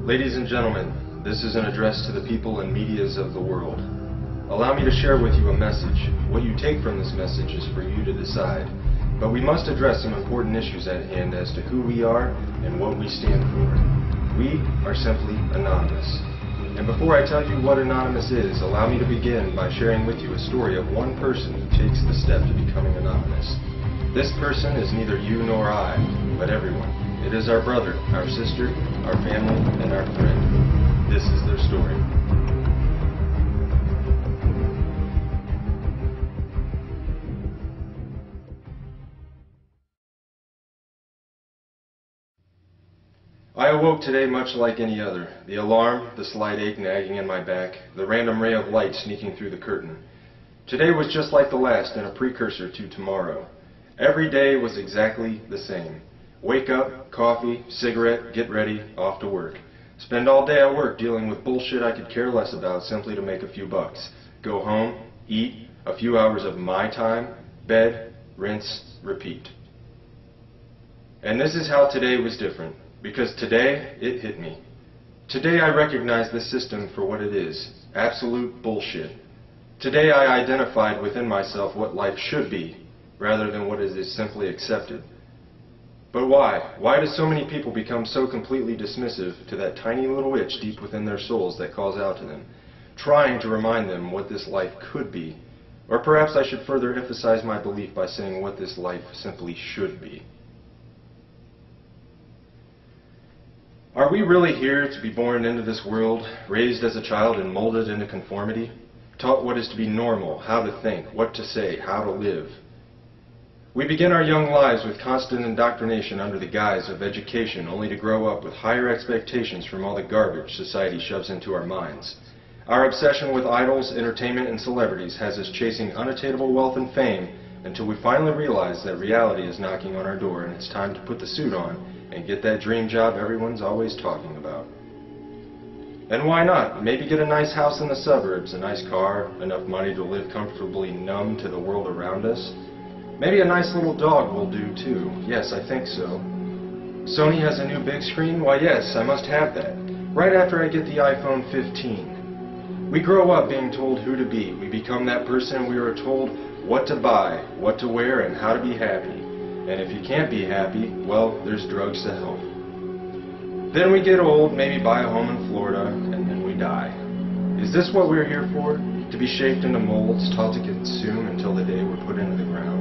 Ladies and gentlemen, this is an address to the people and medias of the world. Allow me to share with you a message. What you take from this message is for you to decide. But we must address some important issues at hand as to who we are and what we stand for. We are simply anonymous. And before I tell you what anonymous is, allow me to begin by sharing with you a story of one person who takes the step to becoming anonymous. This person is neither you nor I, but everyone. It is our brother, our sister, our family, and our friend. This is their story. I awoke today much like any other. The alarm, the slight ache nagging in my back, the random ray of light sneaking through the curtain. Today was just like the last and a precursor to tomorrow. Every day was exactly the same. Wake up, coffee, cigarette, get ready, off to work. Spend all day at work dealing with bullshit I could care less about simply to make a few bucks. Go home, eat, a few hours of my time, bed, rinse, repeat. And this is how today was different, because today it hit me. Today I recognized this system for what it is, absolute bullshit. Today I identified within myself what life should be, rather than what is simply accepted. But why? Why do so many people become so completely dismissive to that tiny little itch deep within their souls that calls out to them, trying to remind them what this life could be? Or perhaps I should further emphasize my belief by saying what this life simply should be. Are we really here to be born into this world, raised as a child and molded into conformity? Taught what is to be normal, how to think, what to say, how to live? We begin our young lives with constant indoctrination under the guise of education, only to grow up with higher expectations from all the garbage society shoves into our minds. Our obsession with idols, entertainment, and celebrities has us chasing unattainable wealth and fame until we finally realize that reality is knocking on our door and it's time to put the suit on and get that dream job everyone's always talking about. And why not? Maybe get a nice house in the suburbs, a nice car, enough money to live comfortably numb to the world around us. Maybe a nice little dog will do too. Yes, I think so. Sony has a new big screen? Why yes, I must have that. Right after I get the iPhone 15. We grow up being told who to be. We become that person we are told what to buy, what to wear, and how to be happy. And if you can't be happy, well, there's drugs to help. Then we get old, maybe buy a home in Florida, and then we die. Is this what we're here for? To be shaped into molds, taught to consume until the day we're put into the ground?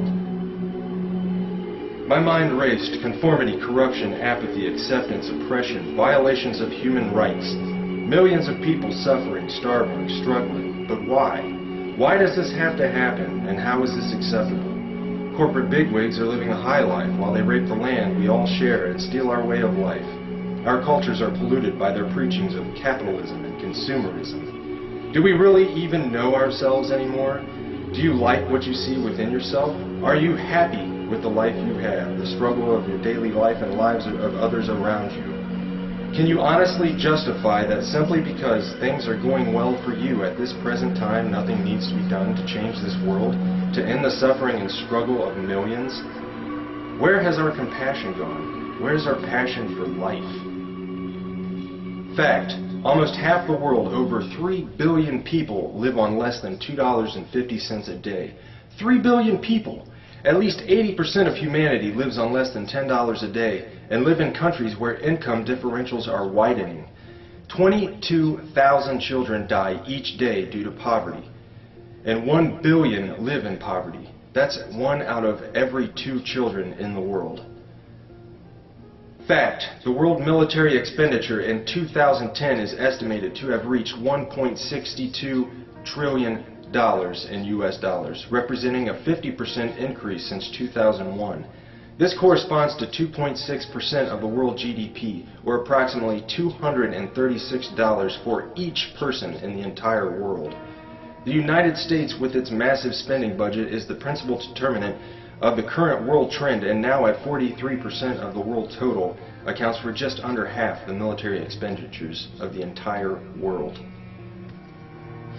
My mind raced. Conformity, corruption, apathy, acceptance, oppression, violations of human rights. Millions of people suffering, starving, struggling. But why? Why does this have to happen, and how is this acceptable? Corporate bigwigs are living a high life while they rape the land we all share and steal our way of life. Our cultures are polluted by their preachings of capitalism and consumerism. Do we really even know ourselves anymore? Do you like what you see within yourself? Are you happy with the life you have, the struggle of your daily life and lives of others around you? Can you honestly justify that simply because things are going well for you at this present time, nothing needs to be done to change this world, to end the suffering and struggle of millions? Where has our compassion gone? Where is our passion for life? Fact. Almost half the world, over 3 billion people, live on less than $2.50 a day. 3 billion people! At least 80% of humanity lives on less than $10 a day and live in countries where income differentials are widening. 22,000 children die each day due to poverty, and 1 billion live in poverty. That's 1 out of every 2 children in the world. Fact, the world military expenditure in 2010 is estimated to have reached $1.62 trillion in US dollars, representing a 50% increase since 2001. This corresponds to 2.6% of the world GDP, or approximately $236 for each person in the entire world. The United States, with its massive spending budget, is the principal determinant of the current world trend, and now at 43% of the world total, accounts for just under half the military expenditures of the entire world.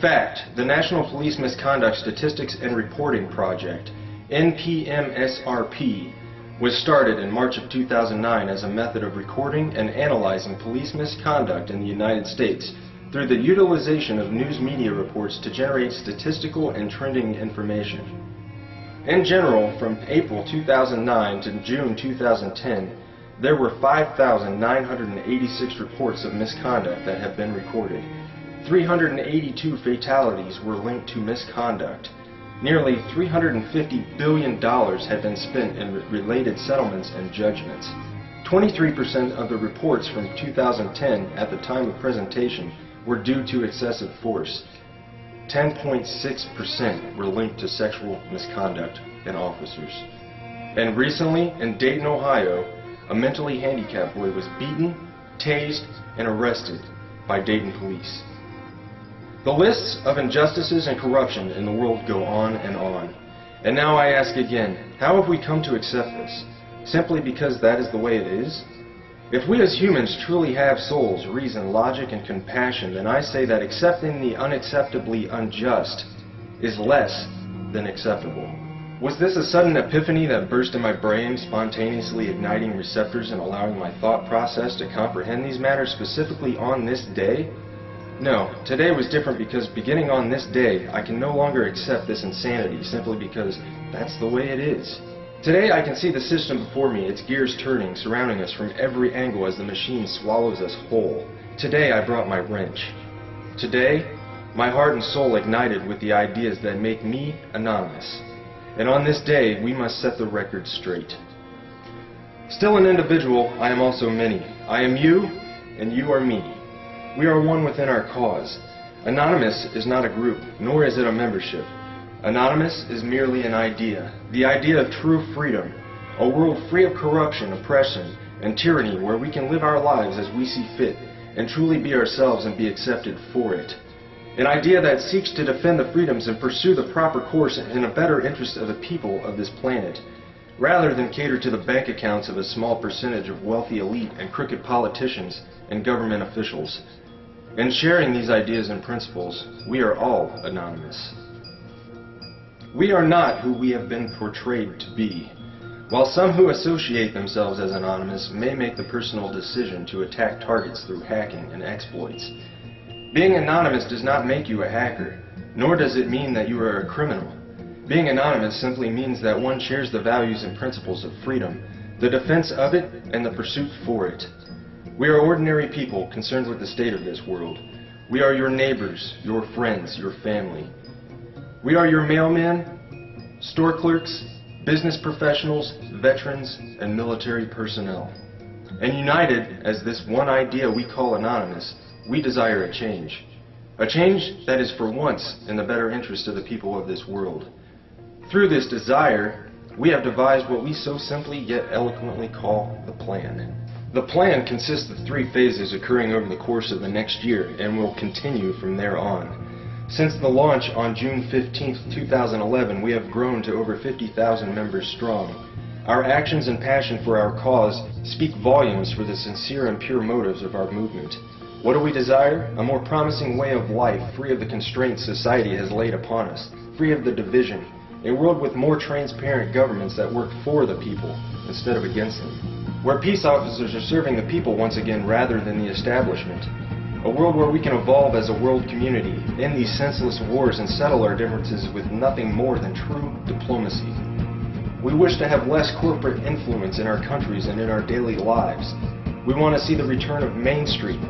Fact, the National Police Misconduct Statistics and Reporting Project, NPMSRP, was started in March of 2009 as a method of recording and analyzing police misconduct in the United States through the utilization of news media reports to generate statistical and trending information. In general, from April 2009 to June 2010, there were 5,986 reports of misconduct that have been recorded. 382 fatalities were linked to misconduct. Nearly $350 billion had been spent in related settlements and judgments. 23% of the reports from 2010 at the time of presentation were due to excessive force. 10.6% were linked to sexual misconduct in officers. And recently, in Dayton, Ohio, a mentally handicapped boy was beaten, tased, and arrested by Dayton police. The lists of injustices and corruption in the world go on and on. And now I ask again, how have we come to accept this? Simply because that is the way it is? If we as humans truly have souls, reason, logic, and compassion, then I say that accepting the unacceptably unjust is less than acceptable. Was this a sudden epiphany that burst in my brain, spontaneously igniting receptors and allowing my thought process to comprehend these matters specifically on this day? No, today was different because beginning on this day, I can no longer accept this insanity simply because that's the way it is. Today I can see the system before me, its gears turning, surrounding us from every angle as the machine swallows us whole. Today I brought my wrench. Today, my heart and soul ignited with the ideas that make me anonymous. And on this day, we must set the record straight. Still an individual, I am also many. I am you, and you are me. We are one within our cause. Anonymous is not a group, nor is it a membership. Anonymous is merely an idea, the idea of true freedom, a world free of corruption, oppression, and tyranny where we can live our lives as we see fit and truly be ourselves and be accepted for it. An idea that seeks to defend the freedoms and pursue the proper course in a better interest of the people of this planet, rather than cater to the bank accounts of a small percentage of wealthy elite and crooked politicians and government officials. In sharing these ideas and principles, we are all anonymous. We are not who we have been portrayed to be. While some who associate themselves as anonymous may make the personal decision to attack targets through hacking and exploits, being anonymous does not make you a hacker, nor does it mean that you are a criminal. Being anonymous simply means that one shares the values and principles of freedom, the defense of it, and the pursuit for it. We are ordinary people concerned with the state of this world. We are your neighbors, your friends, your family. We are your mailmen, store clerks, business professionals, veterans, and military personnel. And united as this one idea we call anonymous, we desire a change. A change that is for once in the better interest of the people of this world. Through this desire, we have devised what we so simply yet eloquently call the plan. The plan consists of 3 phases occurring over the course of the next year and will continue from there on. Since the launch on June 15, 2011, we have grown to over 50,000 members strong. Our actions and passion for our cause speak volumes for the sincere and pure motives of our movement. What do we desire? A more promising way of life, free of the constraints society has laid upon us, free of the division, a world with more transparent governments that work for the people instead of against them, where peace officers are serving the people once again rather than the establishment, a world where we can evolve as a world community, end these senseless wars and settle our differences with nothing more than true diplomacy. We wish to have less corporate influence in our countries and in our daily lives. We want to see the return of Main Street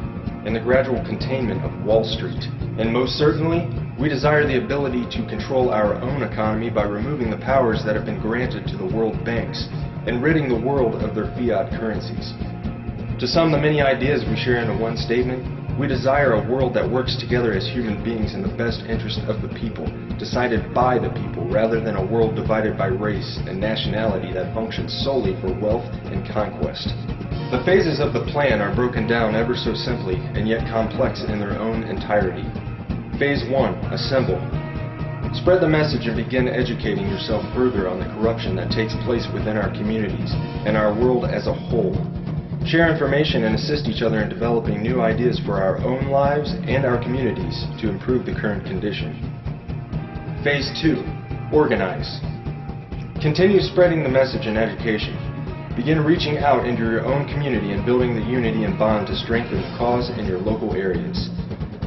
and the gradual containment of Wall Street. And most certainly, we desire the ability to control our own economy by removing the powers that have been granted to the world banks and ridding the world of their fiat currencies. To sum the many ideas we share into one statement, we desire a world that works together as human beings in the best interest of the people, decided by the people, rather than a world divided by race and nationality that functions solely for wealth and conquest. The phases of the plan are broken down ever so simply and yet complex in their own entirety. Phase 1. Assemble. Spread the message and begin educating yourself further on the corruption that takes place within our communities and our world as a whole. Share information and assist each other in developing new ideas for our own lives and our communities to improve the current condition. Phase 2. Organize. Continue spreading the message and education. Begin reaching out into your own community and building the unity and bond to strengthen the cause in your local areas.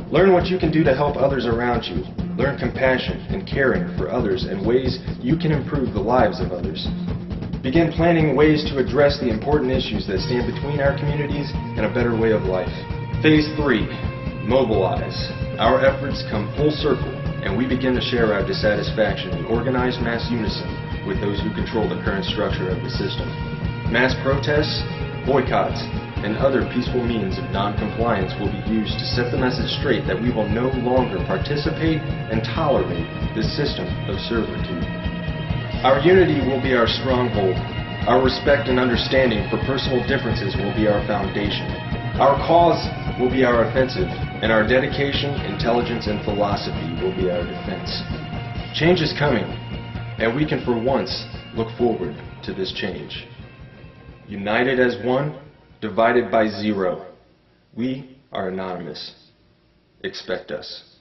Learn what you can do to help others around you. Learn compassion and caring for others and ways you can improve the lives of others. Begin planning ways to address the important issues that stand between our communities and a better way of life. Phase 3. Mobilize. Our efforts come full circle, and we begin to share our dissatisfaction in organized mass unison with those who control the current structure of the system. Mass protests, boycotts, and other peaceful means of non-compliance will be used to set the message straight that we will no longer participate and tolerate this system of servitude. Our unity will be our stronghold. Our respect and understanding for personal differences will be our foundation. Our cause will be our offensive, and our dedication, intelligence, and philosophy will be our defense. Change is coming, and we can for once look forward to this change. United as one, divided by zero. We are anonymous. Expect us.